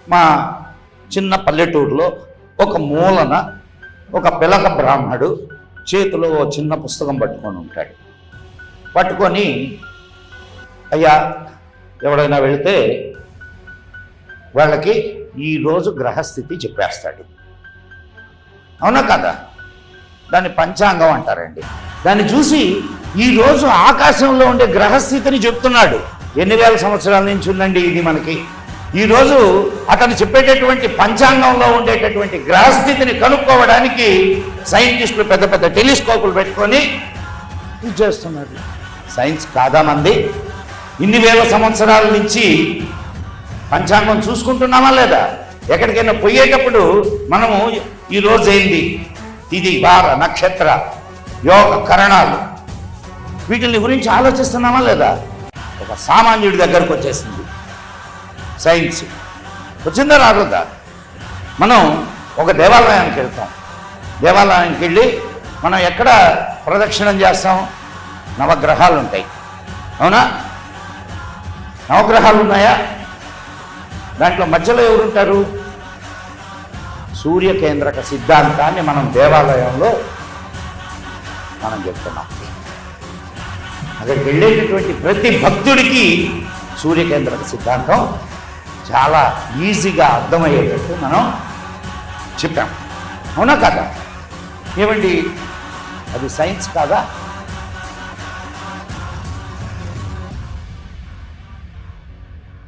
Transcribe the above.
మా చిన్న పల్లెటూరులో ఒక మూలన ఒక పిలక బ్రాహ్మడు చేతిలో ఓ చిన్న పుస్తకం పట్టుకొని ఉంటాడు. పట్టుకొని అయ్యా ఎవడైనా వెళితే వాళ్ళకి ఈరోజు గ్రహస్థితి చెప్పేస్తాడు. అవునా కదా? దాన్ని పంచాంగం అంటారండి. దాన్ని చూసి ఈరోజు ఆకాశంలో ఉండే గ్రహస్థితిని చెప్తున్నాడు. ఎన్ని వేల సంవత్సరాల నుంచి ఉందండి ఇది మనకి. ఈరోజు అతను చెప్పేటటువంటి పంచాంగంలో ఉండేటటువంటి గ్రహస్థితిని కనుక్కోవడానికి సైంటిస్టులు పెద్ద పెద్ద టెలిస్కోపులు పెట్టుకొని ఇది చేస్తున్నారు. సైన్స్ కాదా మంది? ఇన్ని వేల సంవత్సరాల నుంచి పంచాంగం చూసుకుంటున్నామా లేదా? ఎక్కడికైనా పోయేటప్పుడు మనము ఈరోజు ఏంది, తిథి, వార, నక్షత్ర, యోగ కరణాలు, వీటిని గురించి ఆలోచిస్తున్నామా లేదా? ఒక సామాన్యుడి దగ్గరకు వచ్చేసింది సైన్స్. వచ్చిందా రాలేదా? మనం ఒక దేవాలయానికి వెళ్తాం. దేవాలయానికి వెళ్ళి మనం ఎక్కడ ప్రదక్షిణం చేస్తాం? నవగ్రహాలు ఉంటాయి. అవునా? నవగ్రహాలు ఉన్నాయా? దాంట్లో మధ్యలో ఎవరుంటారు? సూర్యకేంద్రక సిద్ధాంతాన్ని మనం దేవాలయంలో మనం చెప్తున్నాం. అక్కడికి వెళ్ళేటటువంటి ప్రతి భక్తుడికి సూర్యకేంద్రక సిద్ధాంతం చాలా ఈజీగా అర్థమయ్యేటట్టు మనం చెప్పాం. అవునా కదా? ఏమండి, అది సైన్స్ కాదా?